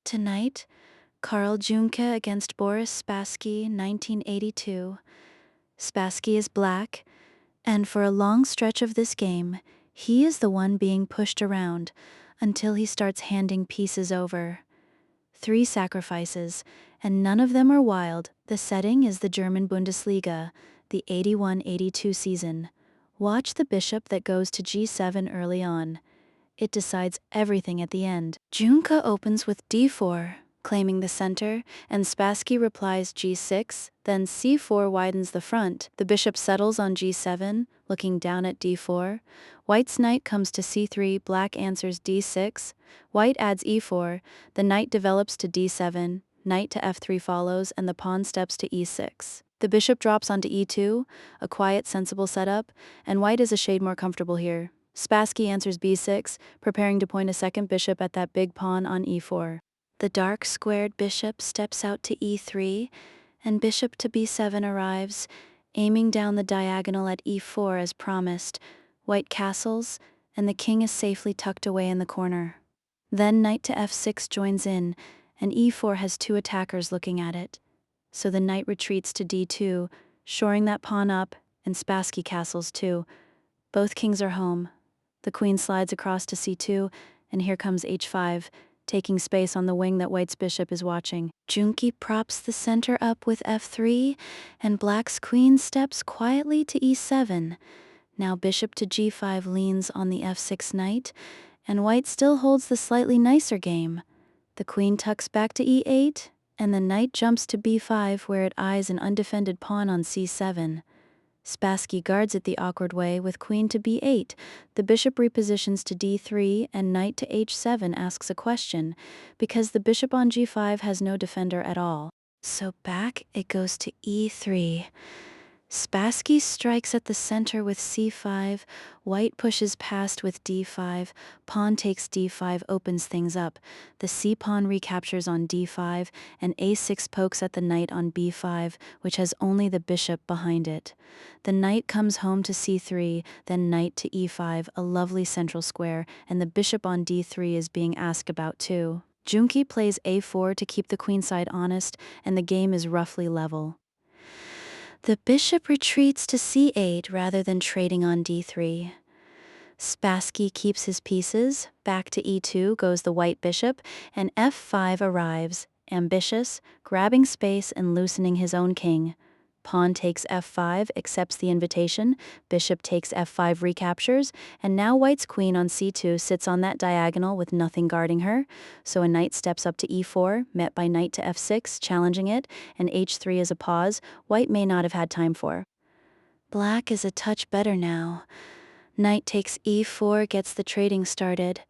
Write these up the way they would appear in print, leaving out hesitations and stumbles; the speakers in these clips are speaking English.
Tonight, Karl Juhnke against Boris Spassky, 1982. Spassky is black, and for a long stretch of this game, he is the one being pushed around until he starts handing pieces over. 3 sacrifices, and none of them are wild. The setting is the German Bundesliga, the 81-82 season. Watch the bishop that goes to g7 early on. It decides everything at the end. Juhnke opens with d4, claiming the center, and Spassky replies g6, then c4 widens the front. The bishop settles on g7, looking down at d4. White's knight comes to c3, black answers d6. White adds e4, the knight develops to d7, knight to f3 follows, and the pawn steps to e6. The bishop drops onto e2, a quiet, sensible setup, and white is a shade more comfortable here. Spassky answers b6, preparing to point a second bishop at that big pawn on e4. The dark squared bishop steps out to e3, and bishop to b7 arrives, aiming down the diagonal at e4 as promised. White castles, and the king is safely tucked away in the corner. Then knight to f6 joins in, and e4 has 2 attackers looking at it. So the knight retreats to d2, shoring that pawn up, and Spassky castles too. Both kings are home. The queen slides across to c2, and here comes h5, taking space on the wing that white's bishop is watching. Juhnke props the center up with f3, and black's queen steps quietly to e7. Now bishop to g5 leans on the f6 knight, and white still holds the slightly nicer game. The queen tucks back to e8, and the knight jumps to b5 where it eyes an undefended pawn on c7. Spassky guards it the awkward way with queen to b8. The bishop repositions to d3, and knight to h7 asks a question, because the bishop on g5 has no defender at all. So back it goes to e3. Spassky strikes at the center with c5, white pushes past with d5, pawn takes d5 opens things up, the c-pawn recaptures on d5, and a6 pokes at the knight on b5, which has only the bishop behind it. The knight comes home to c3, then knight to e5, a lovely central square, and the bishop on d3 is being asked about too. Juhnke plays a4 to keep the queenside honest, and the game is roughly level. The bishop retreats to c8 rather than trading on d3. Spassky keeps his pieces, back to e2 goes the white bishop, and f5 arrives, ambitious, grabbing space and loosening his own king. Pawn takes f5, accepts the invitation, bishop takes f5 recaptures, and now white's queen on c2 sits on that diagonal with nothing guarding her, so a knight steps up to e4, met by knight to f6, challenging it, and h3 is a pause white may not have had time for. Black is a touch better now. Knight takes e4 gets the trading started.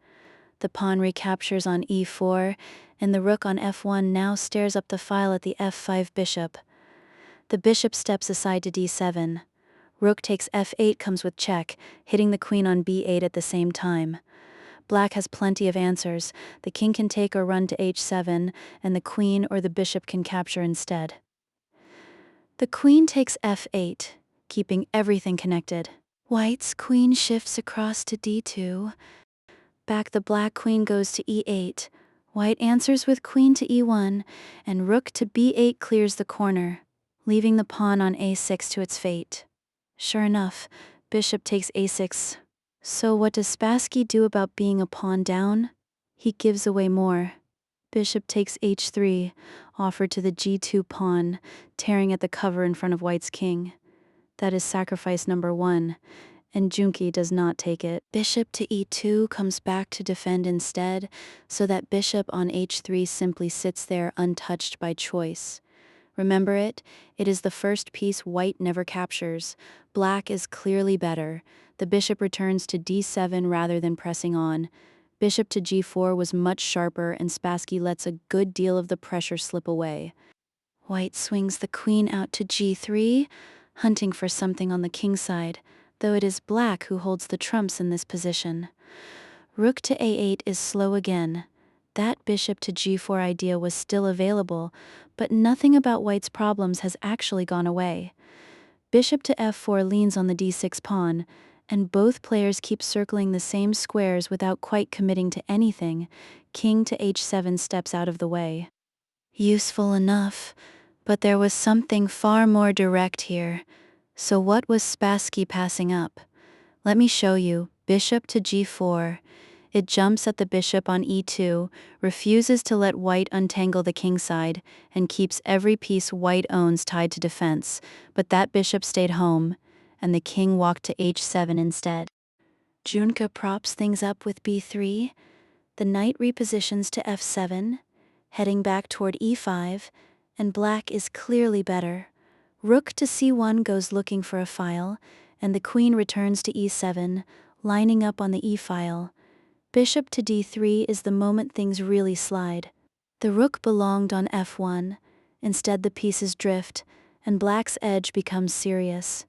The pawn recaptures on e4, and the rook on f1 now stares up the file at the f5 bishop. The bishop steps aside to d7. Rook takes f8 comes with check, hitting the queen on b8 at the same time. Black has plenty of answers. The king can take or run to h7, and the queen or the bishop can capture instead. The queen takes f8, keeping everything connected. White's queen shifts across to d2. Back the black queen goes to e8. White answers with queen to e1, and rook to b8 clears the corner, leaving the pawn on a6 to its fate. Sure enough, bishop takes a6. So what does Spassky do about being a pawn down? He gives away more. Bishop takes h3, offered to the g2 pawn, tearing at the cover in front of white's king. That is sacrifice number 1, and Juhnke does not take it. Bishop to e2 comes back to defend instead, so that bishop on h3 simply sits there untouched by choice. Remember it? It is the first piece white never captures. Black is clearly better. The bishop returns to d7 rather than pressing on. Bishop to g4 was much sharper, and Spassky lets a good deal of the pressure slip away. White swings the queen out to g3, hunting for something on the king side, though it is black who holds the trumps in this position. Rook to a8 is slow again. That bishop to g4 idea was still available, but nothing about white's problems has actually gone away. Bishop to f4 leans on the d6 pawn, and both players keep circling the same squares without quite committing to anything. King to h7 steps out of the way. Useful enough, but there was something far more direct here. So what was Spassky passing up? Let me show you. Bishop to g4. It jumps at the bishop on e2, refuses to let white untangle the king side, and keeps every piece white owns tied to defense, but that bishop stayed home, and the king walked to h7 instead. Juhnke props things up with b3, the knight repositions to f7, heading back toward e5, and black is clearly better. Rook to c1 goes looking for a file, and the queen returns to e7, lining up on the e-file. Bishop to d3 is the moment things really slide. The rook belonged on f1, instead the pieces drift, and black's edge becomes serious.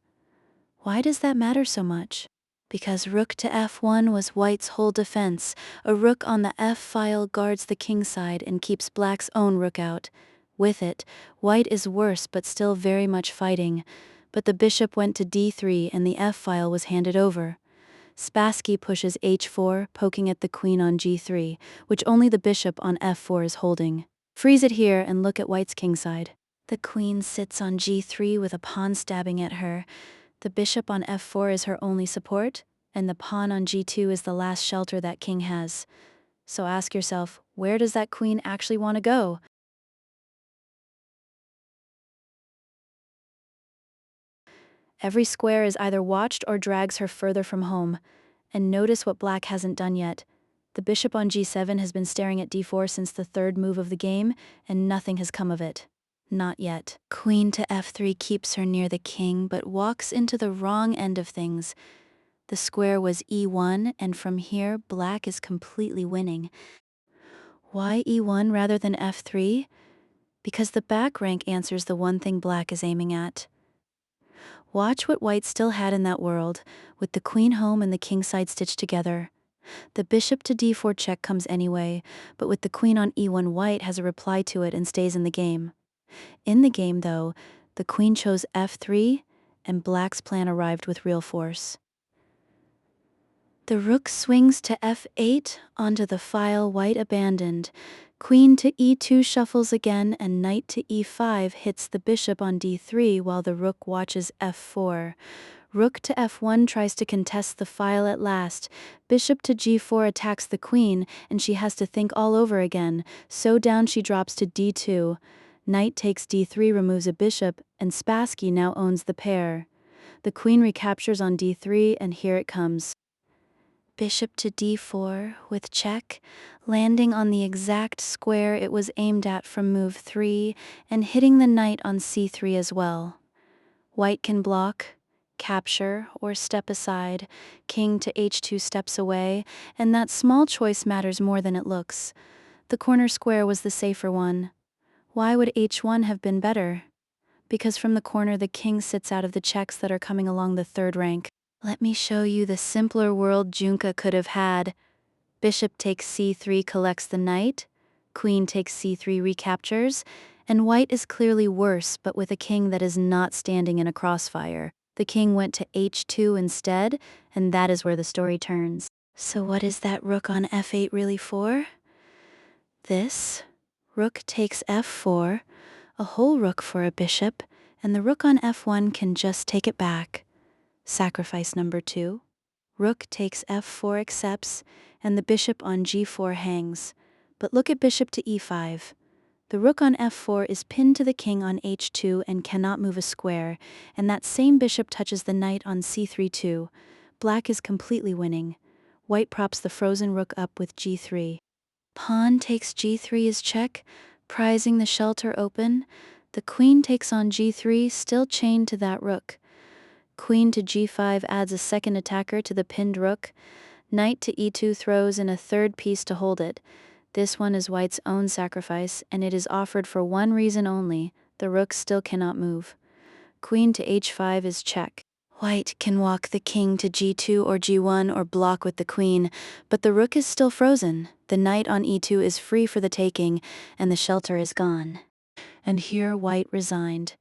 Why does that matter so much? Because rook to f1 was white's whole defense. A rook on the f-file guards the king side and keeps black's own rook out. With it, white is worse but still very much fighting, but the bishop went to d3 and the f-file was handed over. Spassky pushes h4, poking at the queen on g3, which only the bishop on f4 is holding. Freeze it here and look at white's kingside. The queen sits on g3 with a pawn stabbing at her. The bishop on f4 is her only support, and the pawn on g2 is the last shelter that king has. So ask yourself, where does that queen actually want to go? Every square is either watched or drags her further from home. And notice what black hasn't done yet. The bishop on g7 has been staring at d4 since the third move of the game, and nothing has come of it. Not yet. Queen to f3 keeps her near the king, but walks into the wrong end of things. The square was e1, and from here, black is completely winning. Why e1 rather than f3? Because the back rank answers the one thing black is aiming at. Watch what white still had in that world, with the queen home and the king side stitched together. The bishop to d4 check comes anyway, but with the queen on e1 white has a reply to it and stays in the game. In the game, though, the queen chose f3, and black's plan arrived with real force. The rook swings to f8 onto the file white abandoned. Queen to e2 shuffles again, and knight to e5 hits the bishop on d3 while the rook watches f4. Rook to f1 tries to contest the file at last. Bishop to g4 attacks the queen, and she has to think all over again, so down she drops to d2. Knight takes d3 removes a bishop, and Spassky now owns the pair. The queen recaptures on d3, and here it comes. Bishop to d4 with check, landing on the exact square it was aimed at from move 3, and hitting the knight on c3 as well. White can block, capture, or step aside. King to h2 steps away, and that small choice matters more than it looks. The corner square was the safer one. Why would h1 have been better? Because from the corner the king sits out of the checks that are coming along the third rank. Let me show you the simpler world Juhnke could have had. Bishop takes c3 collects the knight, queen takes c3 recaptures, and white is clearly worse but with a king that is not standing in a crossfire. The king went to h2 instead, and that is where the story turns. So what is that rook on f8 really for? This. Rook takes f4, a whole rook for a bishop, and the rook on f1 can just take it back. Sacrifice number 2. Rook takes f4 accepts, and the bishop on g4 hangs. But look at bishop to e5. The rook on f4 is pinned to the king on h2 and cannot move a square, and that same bishop touches the knight on c3 too. Black is completely winning. White props the frozen rook up with g3. Pawn takes g3 is check, prizing the shelter open. The queen takes on g3, still chained to that rook. Queen to g5 adds a second attacker to the pinned rook. Knight to e2 throws in a third piece to hold it. This one is white's own sacrifice, and it is offered for one reason only: the rook still cannot move. Queen to h5 is check. White can walk the king to g2 or g1 or block with the queen, but the rook is still frozen. The knight on e2 is free for the taking, and the shelter is gone. And here white resigned.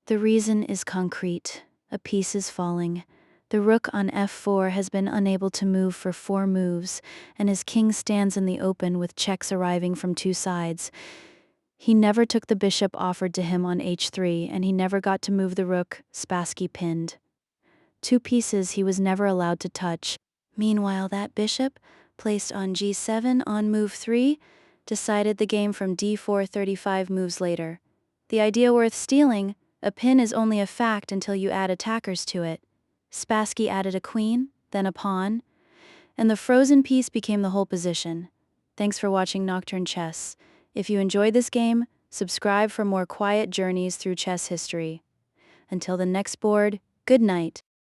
The reason is concrete. A piece is falling. The rook on f4 has been unable to move for 4 moves, and his king stands in the open with checks arriving from 2 sides. He never took the bishop offered to him on h3, and he never got to move the rook. Spassky pinned 2 pieces he was never allowed to touch. Meanwhile, that bishop, placed on g7 on move 3, decided the game from d4 35 moves later. The idea worth stealing, a pin is only a fact until you add attackers to it. Spassky added a queen, then a pawn, and the frozen piece became the whole position. Thanks for watching Nocturne Chess. If you enjoyed this game, subscribe for more quiet journeys through chess history. Until the next board, good night.